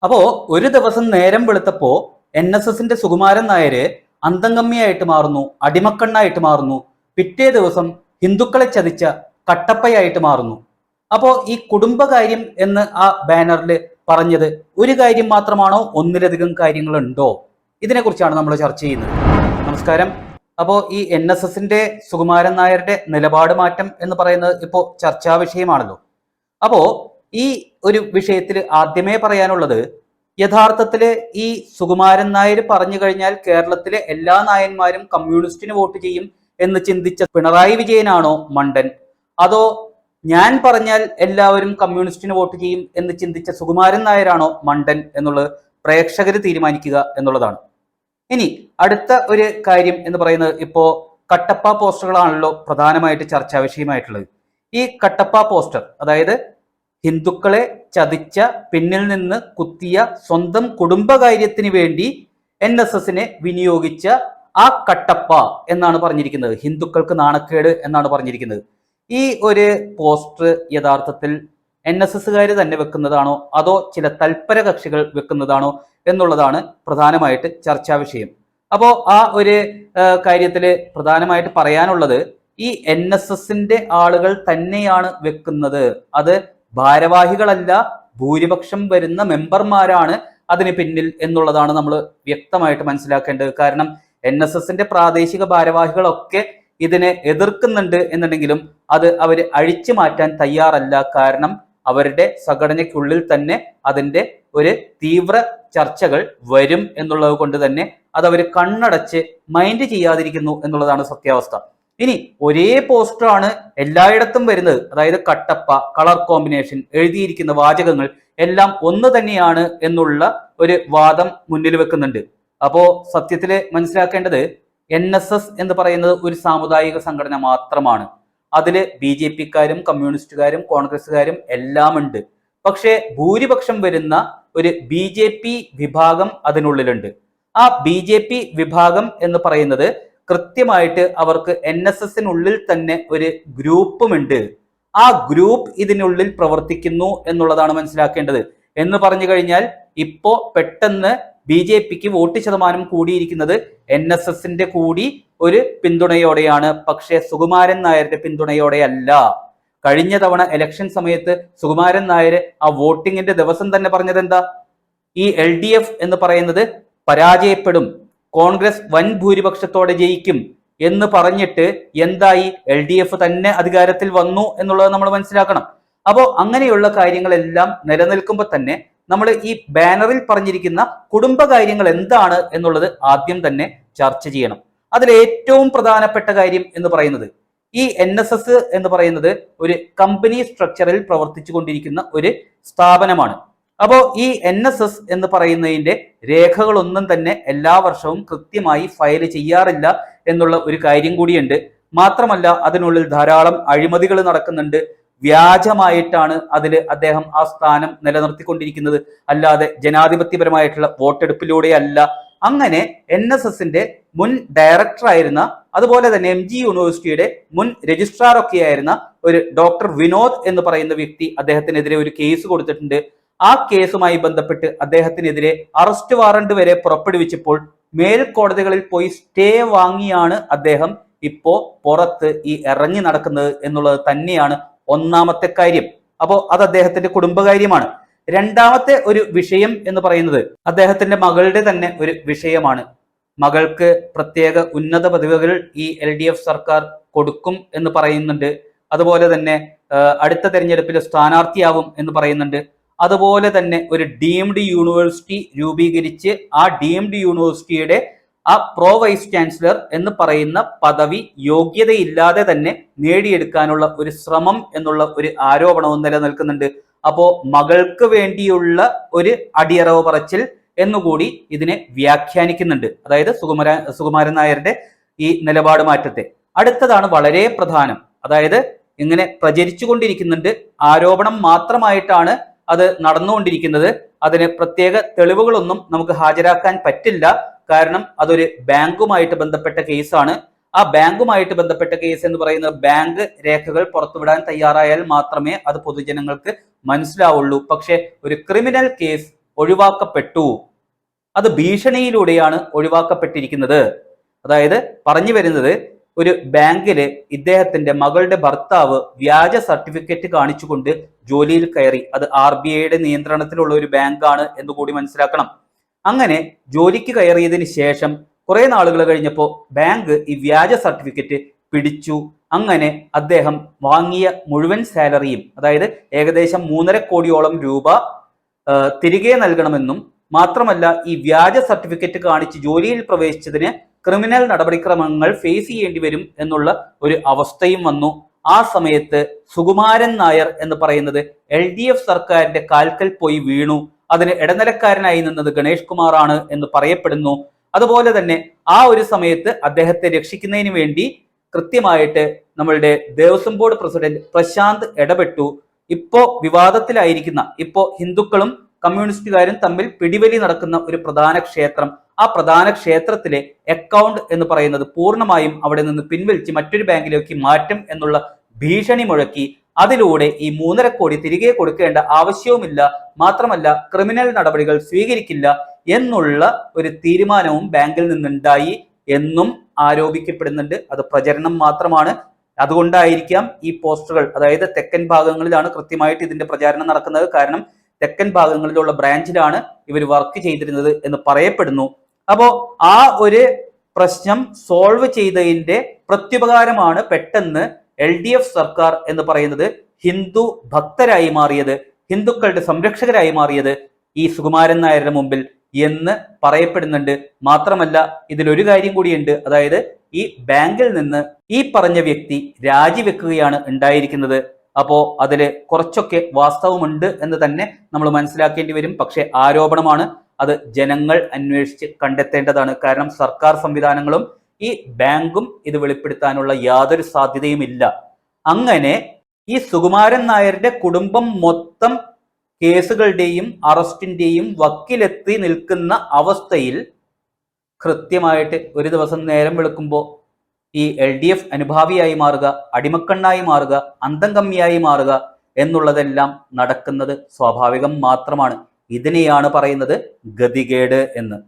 അപ്പോ ഒരു ദിവസം നേരം വെളുത്തപ്പോ NSSന്റെ സുകുമാരൻ നായര് അന്തംഗമ്മിയായിട്ട് മാറുന്നു, അടിമക്കണ്ണായിട്ട് മാറുന്നു. പിറ്റേ ദിവസം ഹിന്ദുക്കളെ ചതിച്ച കട്ടപ്പയായിട്ട് മാറുന്നു. അപ്പോ ഈ കുടുംബകാര്യം എന്ന് ആ ബാനറിൽ പറഞ്ഞത് ഒരു കാര്യം മാത്രമാണോ, ഒന്നിലധികം കാര്യങ്ങളുണ്ടോ? ഇതിനെക്കുറിച്ചാണ് നമ്മൾ ചർച്ച ചെയ്യുന്നത്. നമസ്കാരം. അപ്പോൾ ഈ NSSന്റെ സുകുമാരൻ നായരുടെ നിലപാട് മാറ്റം എന്ന് പറയുന്നത് ഇപ്പോൾ ചർച്ചാ വിഷയമാണല്ലോ. അപ്പോ ഈ ഒരു വിഷയത്തിൽ ആദ്യമേ പറയാനുള്ളത്, യഥാർത്ഥത്തില് ഈ സുകുമാരൻ നായർ പറഞ്ഞു കഴിഞ്ഞാൽ കേരളത്തിലെ എല്ലാ നായന്മാരും കമ്മ്യൂണിസ്റ്റിന് വോട്ട് ചെയ്യും എന്ന് ചിന്തിച്ച പിണറായി വിജയനാണോ മണ്ടൻ, അതോ ഞാൻ പറഞ്ഞാൽ എല്ലാവരും കമ്മ്യൂണിസ്റ്റിന് വോട്ട് ചെയ്യും എന്ന് ചിന്തിച്ച സുകുമാരൻ നായരാണോ മണ്ടൻ എന്നുള്ളത് പ്രേക്ഷകർ തീരുമാനിക്കുക എന്നുള്ളതാണ്. ഇനി അടുത്ത ഒരു കാര്യം എന്ന് പറയുന്നത്, ഇപ്പോ കട്ടപ്പ പോസ്റ്ററുകളാണല്ലോ പ്രധാനമായിട്ട് ചർച്ചാ വിഷയമായിട്ടുള്ളത്. ഈ കട്ടപ്പ പോസ്റ്റർ, അതായത് ഹിന്ദുക്കളെ ചതിച്ച, പിന്നിൽ നിന്ന് കുത്തിയ, സ്വന്തം കുടുംബകാര്യത്തിന് വേണ്ടി NSSനെ വിനിയോഗിച്ച ആ കട്ടപ്പ എന്നാണ് പറഞ്ഞിരിക്കുന്നത്. ഹിന്ദുക്കൾക്ക് നാണക്കേട് എന്നാണ് പറഞ്ഞിരിക്കുന്നത്. ഈ ഒരു പോസ്റ്റർ യഥാർത്ഥത്തിൽ NSSകാർ തന്നെ വെക്കുന്നതാണോ, അതോ ചില തൽപര കക്ഷികൾ വെക്കുന്നതാണോ എന്നുള്ളതാണ് പ്രധാനമായിട്ട് ചർച്ചാ വിഷയം. അപ്പോ ആ ഒരു കാര്യത്തിൽ പ്രധാനമായിട്ട് പറയാനുള്ളത്, ഈ NSSന്റെ ആളുകൾ തന്നെയാണ് വെക്കുന്നത്. അത് ഭാരവാഹികളല്ല, ഭൂരിപക്ഷം വരുന്ന മെമ്പർമാരാണ് അതിന് പിന്നിൽ എന്നുള്ളതാണ് നമ്മൾ വ്യക്തമായിട്ട് മനസ്സിലാക്കേണ്ടത്. കാരണം NSSന്റെ പ്രാദേശിക ഭാരവാഹികളൊക്കെ ഇതിനെ എതിർക്കുന്നുണ്ട് എന്നുണ്ടെങ്കിലും അത് അവർ അഴിച്ചു മാറ്റാൻ തയ്യാറല്ല. കാരണം അവരുടെ സംഘടനയ്ക്കുള്ളിൽ തന്നെ അതിന്റെ ഒരു തീവ്ര ചർച്ചകൾ വരും എന്നുള്ളത് കൊണ്ട് തന്നെ അത് അവർ കണ്ണടച്ച് മൈൻഡ് ചെയ്യാതിരിക്കുന്നു എന്നുള്ളതാണ് സത്യാവസ്ഥ. ഇനി ഒരേ പോസ്റ്ററാണ് എല്ലായിടത്തും വരുന്നത്, അതായത് കട്ടപ്പ, കളർ കോമ്പിനേഷൻ, എഴുതിയിരിക്കുന്ന വാചകങ്ങൾ എല്ലാം ഒന്ന് തന്നെയാണ് എന്നുള്ള ഒരു വാദം മുന്നിൽ വെക്കുന്നുണ്ട്. അപ്പോ സത്യത്തില് മനസ്സിലാക്കേണ്ടത്, NSS എന്ന് പറയുന്നത് ഒരു സാമുദായിക സംഘടന മാത്രമാണ്. അതില് BJPക്കാരും കമ്മ്യൂണിസ്റ്റുകാരും കോൺഗ്രസ്സുകാരും എല്ലാം ഉണ്ട്. പക്ഷേ ഭൂരിപക്ഷം വരുന്ന ഒരു BJP വിഭാഗം അതിനുള്ളിലുണ്ട്. ആ BJP വിഭാഗം എന്ന് പറയുന്നത് കൃത്യമായിട്ട് അവർക്ക് NSSനുള്ളിൽ തന്നെ ഒരു ഗ്രൂപ്പുമുണ്ട്. ആ ഗ്രൂപ്പ് ഇതിനുള്ളിൽ പ്രവർത്തിക്കുന്നു എന്നുള്ളതാണ് മനസ്സിലാക്കേണ്ടത്. എന്ന് പറഞ്ഞു കഴിഞ്ഞാൽ ഇപ്പോ പെട്ടെന്ന് BJPക്ക് വോട്ട് ശതമാനം കൂടിയിരിക്കുന്നത് NSSന്റെ കൂടി ഒരു പിന്തുണയോടെയാണ്. പക്ഷേ സുകുമാരൻ നായരുടെ പിന്തുണയോടെയല്ല. കഴിഞ്ഞ തവണ ഇലക്ഷൻ സമയത്ത് സുകുമാരൻ നായർ ആ വോട്ടിങ്ങിന്റെ ദിവസം തന്നെ പറഞ്ഞത് എന്താ? ഈ LDF എന്ന് പറയുന്നത് പരാജയപ്പെടും, കോൺഗ്രസ് വൻ ഭൂരിപക്ഷത്തോടെ ജയിക്കും എന്ന് പറഞ്ഞിട്ട് എന്തായി? LDF തന്നെ അധികാരത്തിൽ വന്നു എന്നുള്ളത് നമ്മൾ മനസ്സിലാക്കണം. അപ്പോൾ അങ്ങനെയുള്ള കാര്യങ്ങളെല്ലാം നിലനിൽക്കുമ്പോൾ തന്നെ നമ്മൾ ഈ ബാനറിൽ പറഞ്ഞിരിക്കുന്ന കുടുംബകാര്യങ്ങൾ എന്താണ് എന്നുള്ളത് ആദ്യം തന്നെ ചർച്ച ചെയ്യണം. അതിൽ ഏറ്റവും പ്രധാനപ്പെട്ട കാര്യം എന്ന് പറയുന്നത്, ഈ NSS എന്ന് പറയുന്നത് ഒരു കമ്പനി സ്ട്രക്ചറിൽ പ്രവർത്തിച്ചു കൊണ്ടിരിക്കുന്ന ഒരു സ്ഥാപനമാണ്. അപ്പോൾ ഈ NSS എന്ന് പറയുന്നതിന്റെ രേഖകളൊന്നും തന്നെ എല്ലാ വർഷവും കൃത്യമായി ഫയൽ ചെയ്യാറില്ല എന്നുള്ള ഒരു കാര്യം കൂടിയുണ്ട്. മാത്രമല്ല അതിനുള്ളിൽ ധാരാളം അഴിമതികൾ നടക്കുന്നുണ്ട്. വ്യാജമായിട്ടാണ് അതിൽ അദ്ദേഹം ആ സ്ഥാനം നിലനിർത്തിക്കൊണ്ടിരിക്കുന്നത്, അല്ലാതെ ജനാധിപത്യപരമായിട്ടുള്ള വോട്ടെടുപ്പിലൂടെ അല്ല. അങ്ങനെ NSSന്റെ മുൻ ഡയറക്ടർ ആയിരുന്ന, അതുപോലെ തന്നെ MG യൂണിവേഴ്സിറ്റിയുടെ മുൻ രജിസ്ട്രാർ ഒക്കെ ആയിരുന്ന ഒരു ഡോക്ടർ വിനോദ് എന്ന് പറയുന്ന വ്യക്തി അദ്ദേഹത്തിനെതിരെ ഒരു കേസ് കൊടുത്തിട്ടുണ്ട്. ആ കേസുമായി ബന്ധപ്പെട്ട് അദ്ദേഹത്തിനെതിരെ അറസ്റ്റ് വാറണ്ട് വരെ പുറപ്പെടുവിച്ചപ്പോൾ മേൽക്കോടതികളിൽ പോയി സ്റ്റേ വാങ്ങിയാണ് അദ്ദേഹം ഇപ്പോ പുറത്ത് ഈ ഇറങ്ങി നടക്കുന്നത് എന്നുള്ളത് തന്നെയാണ് ഒന്നാമത്തെ കാര്യം. അപ്പോൾ അത് അദ്ദേഹത്തിന്റെ കുടുംബകാര്യമാണ്. രണ്ടാമത്തെ ഒരു വിഷയം എന്ന് പറയുന്നത് അദ്ദേഹത്തിന്റെ മകളുടെ തന്നെ ഒരു വിഷയമാണ്. മകൾക്ക് പ്രത്യേക ഉന്നത പദവികൾ ഈ LDF സർക്കാർ കൊടുക്കും എന്ന് പറയുന്നുണ്ട്. അതുപോലെ തന്നെ അടുത്ത തെരഞ്ഞെടുപ്പിൽ സ്ഥാനാർത്ഥിയാവും എന്ന് പറയുന്നുണ്ട്. അതുപോലെ തന്നെ ഒരു ഡീംഡ് യൂണിവേഴ്സിറ്റി രൂപീകരിച്ച് ആ ഡീംഡ് യൂണിവേഴ്സിറ്റിയുടെ ആ പ്രോ വൈസ് ചാൻസലർ എന്ന് പറയുന്ന പദവി യോഗ്യതയില്ലാതെ തന്നെ നേടിയെടുക്കാനുള്ള ഒരു ശ്രമം എന്നുള്ള ഒരു ആരോപണവും നിലനിൽക്കുന്നുണ്ട്. അപ്പോ മകൾക്ക് വേണ്ടിയുള്ള ഒരു അടിയറവ് പറച്ചിൽ എന്നുകൂടി ഇതിനെ വ്യാഖ്യാനിക്കുന്നുണ്ട്, അതായത് സുകുമാരൻ നായരുടെ ഈ നിലപാട് മാറ്റത്തെ. അടുത്തതാണ് വളരെ പ്രധാനം, അതായത് ഇങ്ങനെ പ്രചരിച്ചു കൊണ്ടിരിക്കുന്നുണ്ട്, ആരോപണം മാത്രമായിട്ടാണ് അത് നടന്നുകൊണ്ടിരിക്കുന്നത്. അതിന് പ്രത്യേക തെളിവുകളൊന്നും നമുക്ക് ഹാജരാക്കാൻ പറ്റില്ല. കാരണം അതൊരു ബാങ്കുമായിട്ട് ബന്ധപ്പെട്ട കേസാണ്. ആ ബാങ്കുമായിട്ട് ബന്ധപ്പെട്ട കേസ് എന്ന് പറയുന്നത് ബാങ്ക് രേഖകൾ പുറത്തുവിടാൻ തയ്യാറായാൽ മാത്രമേ അത് പൊതുജനങ്ങൾക്ക് മനസ്സിലാവുള്ളൂ. പക്ഷെ ഒരു ക്രിമിനൽ കേസ് ഒഴിവാക്കപ്പെട്ടു. അത് ഭീഷണിയിലൂടെയാണ് ഒഴിവാക്കപ്പെട്ടിരിക്കുന്നത്. അതായത് പറഞ്ഞു വരുന്നത്, ഒരു ബാങ്കില് ഇദ്ദേഹത്തിന്റെ മകളുടെ ഭർത്താവ് വ്യാജ സർട്ടിഫിക്കറ്റ് കാണിച്ചുകൊണ്ട് ജോലിയിൽ കയറി. അത് RBIയുടെ നിയന്ത്രണത്തിലുള്ള ഒരു ബാങ്കാണ് എന്ന് കൂടി മനസ്സിലാക്കണം. അങ്ങനെ ജോലിക്ക് കയറിയതിന് ശേഷം കുറെ നാളുകൾ കഴിഞ്ഞപ്പോൾ ബാങ്ക് ഈ വ്യാജ സർട്ടിഫിക്കറ്റ് പിടിച്ചു. അങ്ങനെ അദ്ദേഹം വാങ്ങിയ മുഴുവൻ സാലറിയും, അതായത് ഏകദേശം 3.5 കോടിയോളം രൂപ തിരികെ നൽകണമെന്നും മാത്രമല്ല ഈ വ്യാജ സർട്ടിഫിക്കറ്റ് കാണിച്ച് ജോലിയിൽ പ്രവേശിച്ചതിന് ക്രിമിനൽ നടപടിക്രമങ്ങൾ ഫേസ് ചെയ്യേണ്ടി വരും എന്നുള്ള ഒരു അവസ്ഥയും വന്നു. ആ സമയത്ത് സുകുമാരൻ നായർ എന്ന് പറയുന്നത് LDF സർക്കാരിന്റെ കാൽക്കൽ പോയി വീണു. അതിന് ഇടനിലക്കാരനായി നിന്നത് ഗണേഷ് കുമാർ ആണ് എന്ന് പറയപ്പെടുന്നു. അതുപോലെ തന്നെ ആ ഒരു സമയത്ത് അദ്ദേഹത്തെ രക്ഷിക്കുന്നതിന് വേണ്ടി കൃത്യമായിട്ട് നമ്മളുടെ ദേവസ്വം ബോർഡ് പ്രസിഡന്റ് പ്രശാന്ത് ഇടപെട്ടു. ഇപ്പോ വിവാദത്തിലായിരിക്കുന്ന, ഇപ്പോ ഹിന്ദുക്കളും കമ്മ്യൂണിസ്റ്റുകാരും തമ്മിൽ പിടിവലി നടക്കുന്ന ഒരു പ്രധാന ക്ഷേത്രം, ആ പ്രധാന ക്ഷേത്രത്തിലെ അക്കൗണ്ട് എന്ന് പറയുന്നത് പൂർണ്ണമായും അവിടെ നിന്ന് പിൻവലിച്ച് മറ്റൊരു ബാങ്കിലേക്ക് മാറ്റും എന്നുള്ള ഭീഷണി മുഴക്കി. അതിലൂടെ ഈ 3.5 കോടി തിരികെ കൊടുക്കേണ്ട ആവശ്യവുമില്ല, മാത്രമല്ല ക്രിമിനൽ നടപടികൾ സ്വീകരിക്കില്ല എന്നുള്ള ഒരു തീരുമാനവും ബാങ്കിൽ നിന്നുണ്ടായി എന്നും ആരോപിക്കപ്പെടുന്നുണ്ട്. അത് പ്രചരണം മാത്രമാണ്. അതുകൊണ്ടായിരിക്കാം ഈ പോസ്റ്ററുകൾ, അതായത് തെക്കൻ ഭാഗങ്ങളിലാണ് കൃത്യമായിട്ട് ഇതിന്റെ പ്രചാരണം നടക്കുന്നത്. കാരണം തെക്കൻ ഭാഗങ്ങളിലുള്ള ബ്രാഞ്ചിലാണ് ഇവർ വർക്ക് ചെയ്തിരുന്നത് എന്ന് പറയപ്പെടുന്നു. അപ്പോ ആ ഒരു പ്രശ്നം സോൾവ് ചെയ്തതിന്റെ പ്രത്യുപകാരമാണ് പെട്ടെന്ന് LDF സർക്കാർ എന്ന് പറയുന്നത് ഹിന്ദു ഭക്തരായി മാറിയത്, ഹിന്ദുക്കളുടെ സംരക്ഷകരായി മാറിയത് ഈ സുകുമാരൻ നായരുടെ മുമ്പിൽ എന്ന് പറയപ്പെടുന്നുണ്ട്. മാത്രമല്ല ഇതിലൊരു കാര്യം കൂടിയുണ്ട്, അതായത് ഈ ബാങ്കിൽ നിന്ന് ഈ പറഞ്ഞ വ്യക്തി രാജിവെക്കുകയാണ് ഉണ്ടായിരിക്കുന്നത്. അപ്പോ അതില് കുറച്ചൊക്കെ വാസ്തവമുണ്ട് എന്ന് തന്നെ നമ്മൾ മനസ്സിലാക്കേണ്ടി വരും. പക്ഷെ ആരോപണമാണ്, അത് ജനങ്ങൾ അന്വേഷിച്ച് കണ്ടെത്തേണ്ടതാണ്. കാരണം സർക്കാർ സംവിധാനങ്ങളും ഈ ബാങ്കും ഇത് വെളിപ്പെടുത്താനുള്ള യാതൊരു സാധ്യതയുമില്ല. അങ്ങനെ ഈ സുകുമാരൻ നായരുടെ കുടുംബം മൊത്തം കേസുകളുടെയും അറസ്റ്റിന്റെയും വക്കിലെത്തി നിൽക്കുന്ന അവസ്ഥയിൽ കൃത്യമായിട്ട് ഒരു ദിവസം നേരം വെളുക്കുമ്പോൾ ഈ LDF അനുഭാവിയായി മാറുക, അടിമക്കണ്ണായി മാറുക, അന്തംകമ്മിയായി മാറുക എന്നുള്ളതെല്ലാം നടക്കുന്നത് സ്വാഭാവികം മാത്രമാണ്. ഇതിനെയാണ് പറയുന്നത് ഗതികേട് എന്ന്.